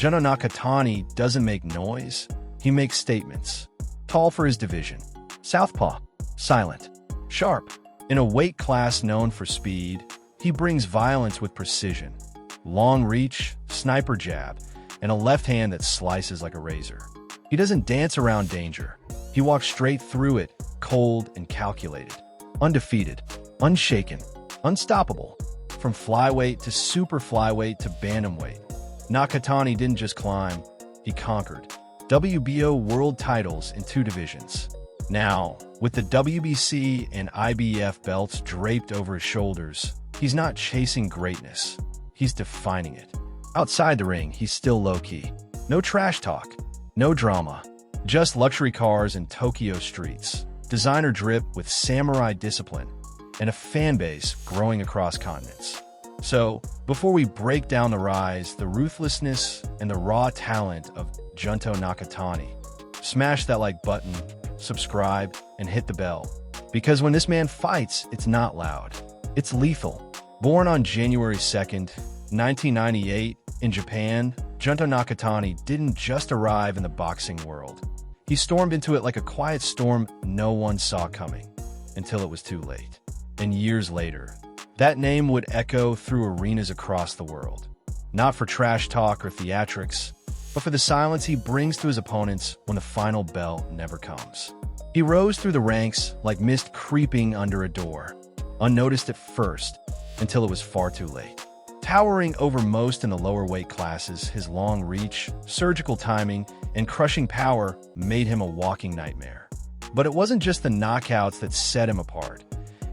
Junto Nakatani doesn't make noise, he makes statements. Tall for his division. Southpaw. Silent. Sharp. In a weight class known for speed, he brings violence with precision. Long reach, sniper jab, and a left hand that slices like a razor. He doesn't dance around danger. He walks straight through it, cold and calculated. Undefeated. Unshaken. Unstoppable. From flyweight to super flyweight to bantamweight, Nakatani didn't just climb, he conquered. WBO world titles in 2 divisions. Now, with the WBC and IBF belts draped over his shoulders, he's not chasing greatness, he's defining it. Outside the ring, he's still low-key. No trash talk, no drama, just luxury cars and Tokyo streets, designer drip with samurai discipline, and a fan base growing across continents. So, before we break down the rise, the ruthlessness, and the raw talent of Junto Nakatani, smash that like button, subscribe, and hit the bell. Because when this man fights, it's not loud. It's lethal. Born on January 2nd, 1998, in Japan, Junto Nakatani didn't just arrive in the boxing world. He stormed into it like a quiet storm no one saw coming, until it was too late. And years later, that name would echo through arenas across the world. Not for trash talk or theatrics, but for the silence he brings to his opponents when the final bell never comes. He rose through the ranks like mist creeping under a door, unnoticed at first, until it was far too late. Towering over most in the lower weight classes, his long reach, surgical timing, and crushing power made him a walking nightmare. But it wasn't just the knockouts that set him apart.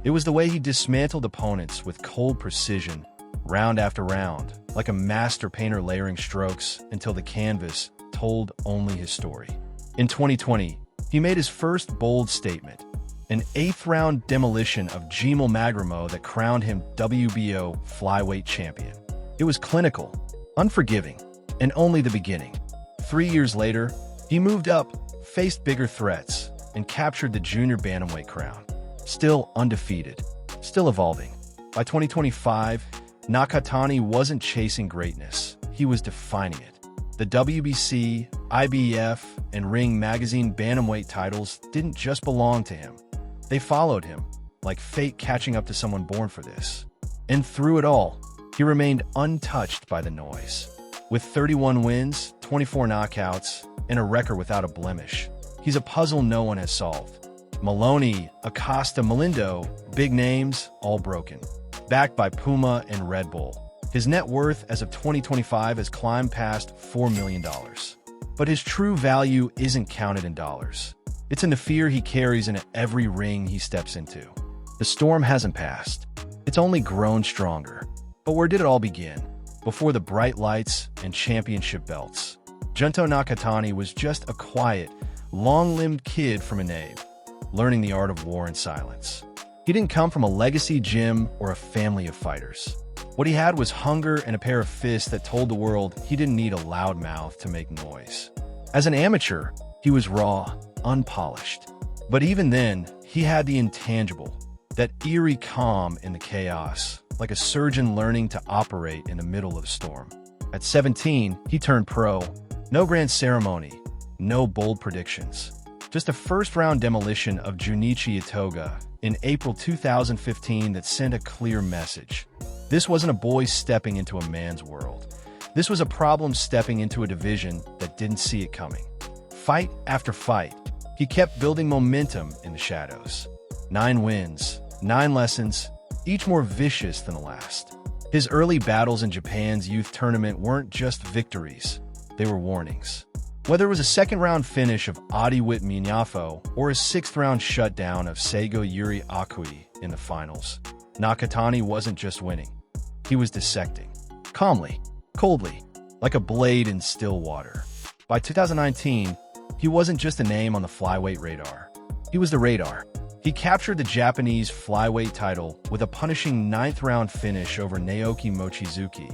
It was the way he dismantled opponents with cold precision, round after round, like a master painter layering strokes until the canvas told only his story. In 2020, he made his first bold statement, an 8th-round demolition of Giemel Magramo that crowned him WBO flyweight champion. It was clinical, unforgiving, and only the beginning. 3 years later, he moved up, faced bigger threats, and captured the junior bantamweight crown. Still undefeated, still evolving. By 2025, Nakatani wasn't chasing greatness, he was defining it. The WBC, IBF, and Ring Magazine bantamweight titles didn't just belong to him. They followed him, like fate catching up to someone born for this. And through it all, he remained untouched by the noise. With 31 wins, 24 knockouts, and a record without a blemish, he's a puzzle no one has solved. Moloney, Acosta, Melindo, big names, all broken. Backed by Puma and Red Bull. His net worth as of 2025 has climbed past $4 million. But his true value isn't counted in dollars. It's in the fear he carries in every ring he steps into. The storm hasn't passed. It's only grown stronger. But where did it all begin? Before the bright lights and championship belts. Junto Nakatani was just a quiet, long-limbed kid from Anabe, learning the art of war in silence. He didn't come from a legacy gym or a family of fighters. What he had was hunger and a pair of fists that told the world he didn't need a loud mouth to make noise. As an amateur, he was raw, unpolished. But even then, he had the intangible, that eerie calm in the chaos, like a surgeon learning to operate in the middle of a storm. At 17, he turned pro. No grand ceremony, no bold predictions. Just a first-round demolition of Junichi Itoga in April 2015 that sent a clear message. This wasn't a boy stepping into a man's world. This was a problem stepping into a division that didn't see it coming. Fight after fight, he kept building momentum in the shadows. 9 wins, 9 lessons, each more vicious than the last. His early battles in Japan's youth tournament weren't just victories, they were warnings. Whether it was a second-round finish of Adiwit Minyafo or a 6th-round shutdown of Seigo Yuri Akui in the finals, Nakatani wasn't just winning. He was dissecting. Calmly, coldly, like a blade in still water. By 2019, he wasn't just a name on the flyweight radar. He was the radar. He captured the Japanese flyweight title with a punishing 9th-round finish over Naoki Mochizuki,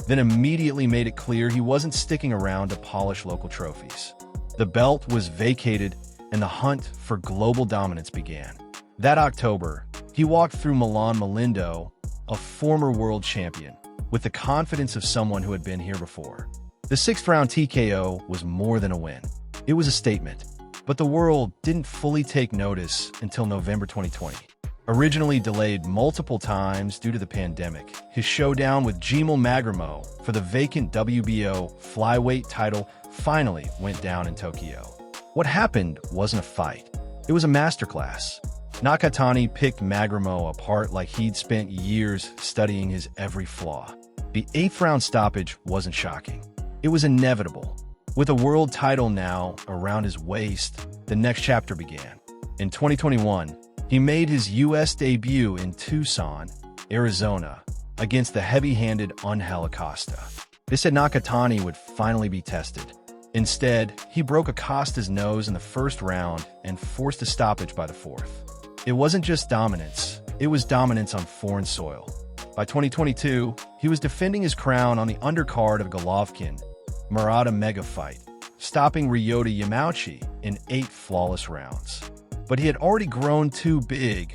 then immediately made it clear he wasn't sticking around to polish local trophies. The belt was vacated, and the hunt for global dominance began. That October, he walked through Milan Melindo, a former world champion, with the confidence of someone who had been here before. The sixth-round TKO was more than a win. It was a statement. But the world didn't fully take notice until November 2020. Originally delayed multiple times due to the pandemic, his showdown with Giemel Magramo for the vacant WBO flyweight title finally went down in Tokyo. What happened wasn't a fight. It was a masterclass. Nakatani picked Magramo apart like he'd spent years studying his every flaw. The eighth-round stoppage wasn't shocking. It was inevitable. With a world title now around his waist, the next chapter began. In 2021, he made his U.S. debut in Tucson, Arizona, against the heavy-handed Acosta. They said Nakatani would finally be tested. Instead, he broke Acosta's nose in the first round and forced a stoppage by the fourth. It wasn't just dominance, it was dominance on foreign soil. By 2022, he was defending his crown on the undercard of Golovkin Murata mega fight, stopping Ryota Yamauchi in 8 flawless rounds. But he had already grown too big,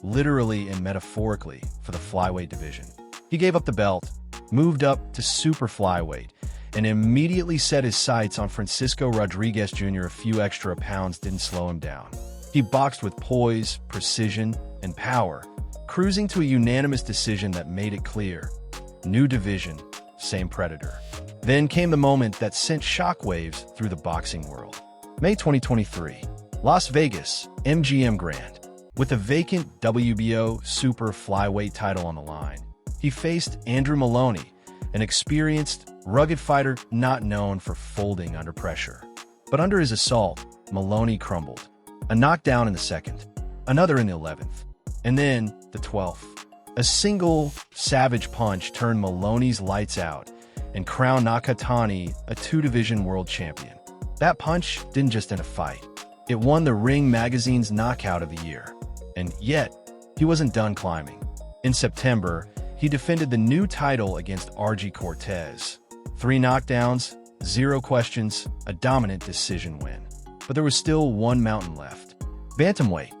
literally and metaphorically, for the flyweight division. He gave up the belt, moved up to super flyweight, and immediately set his sights on Francisco Rodriguez Jr. A few extra pounds didn't slow him down. He boxed with poise, precision, and power, cruising to a unanimous decision that made it clear. New division, same predator. Then came the moment that sent shockwaves through the boxing world. May 2023, Las Vegas, MGM Grand. With a vacant WBO super flyweight title on the line, he faced Andrew Moloney, an experienced, rugged fighter not known for folding under pressure. But under his assault, Moloney crumbled. A knockdown in the second, another in the 11th, and then the 12th. A single, savage punch turned Moloney's lights out and crowned Nakatani a 2-division world champion. That punch didn't just end a fight. It won the Ring Magazine's Knockout of the Year. And yet, he wasn't done climbing. In September, he defended the new title against RG Cortez. 3 knockdowns, 0 questions, a dominant decision win. But there was still one mountain left. Bantamweight.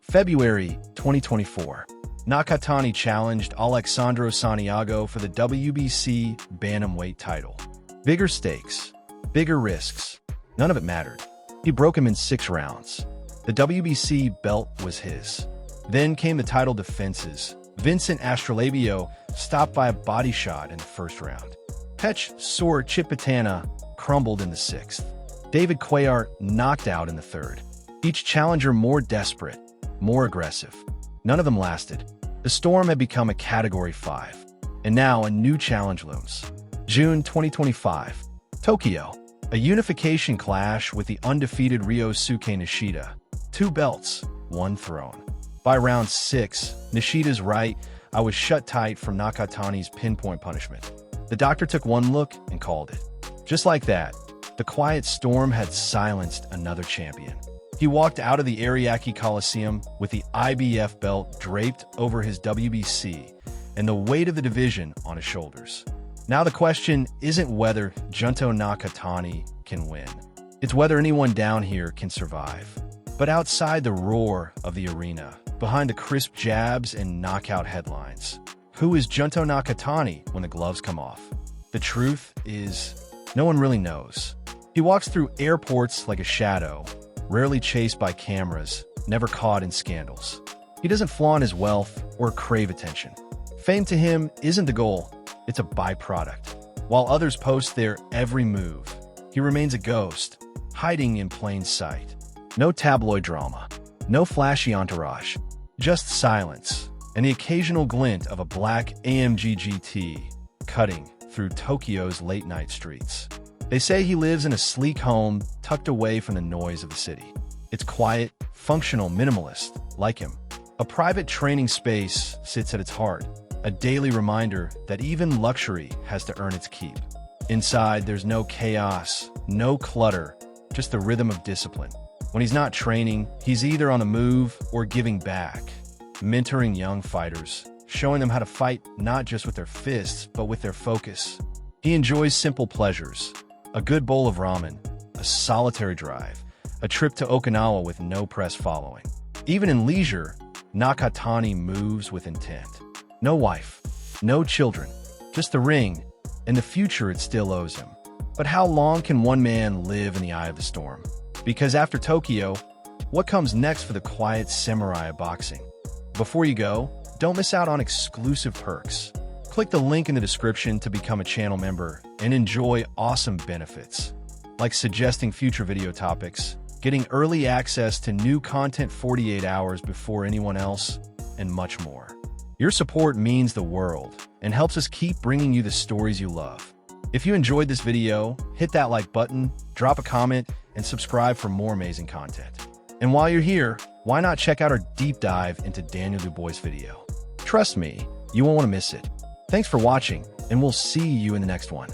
February 2024. Nakatani challenged Alexandro Santiago for the WBC bantamweight title. Bigger stakes, bigger risks. None of it mattered. He broke him in 6 rounds. The WBC belt was his. Then came the title defenses. Vincent Astrolabio stopped by a body shot in the first round. Pech Sor Chipitana crumbled in the 6th. David Cuellar knocked out in the 3rd. Each challenger more desperate, more aggressive. None of them lasted. The storm had become a Category 5. And now a new challenge looms. June 2025. Tokyo. A unification clash with the undefeated Ryosuke Nishida. 2 belts, 1 throne. By round 6, Nishida's right, I was shut tight from Nakatani's pinpoint punishment. The doctor took one look and called it. Just like that, the quiet storm had silenced another champion. He walked out of the Ariake Coliseum with the IBF belt draped over his WBC and the weight of the division on his shoulders. Now the question isn't whether Junto Nakatani can win. It's whether anyone down here can survive. But outside the roar of the arena, behind the crisp jabs and knockout headlines, who is Junto Nakatani when the gloves come off? The truth is, no one really knows. He walks through airports like a shadow, rarely chased by cameras, never caught in scandals. He doesn't flaunt his wealth or crave attention. Fame to him isn't the goal, it's a byproduct. While others post their every move, he remains a ghost, hiding in plain sight. No tabloid drama, no flashy entourage, just silence, and the occasional glint of a black AMG GT cutting through Tokyo's late-night streets. They say he lives in a sleek home tucked away from the noise of the city. It's quiet, functional, minimalist, like him. A private training space sits at its heart, a daily reminder that even luxury has to earn its keep. Inside, there's no chaos, no clutter, just the rhythm of discipline. When he's not training, he's either on the move or giving back, mentoring young fighters, showing them how to fight not just with their fists, but with their focus. He enjoys simple pleasures. A good bowl of ramen, a solitary drive, a trip to Okinawa with no press following. Even in leisure, Nakatani moves with intent. No wife, no children, just the ring, and the future it still owes him. But how long can one man live in the eye of the storm? Because after Tokyo, what comes next for the quiet samurai of boxing? Before you go, don't miss out on exclusive perks. Click the link in the description to become a channel member and enjoy awesome benefits, like suggesting future video topics, getting early access to new content 48 hours before anyone else, and much more. Your support means the world and helps us keep bringing you the stories you love. If you enjoyed this video, hit that like button, drop a comment, and subscribe for more amazing content. And while you're here, why not check out our deep dive into Daniel Dubois' video? Trust me, you won't want to miss it. Thanks for watching, and we'll see you in the next one.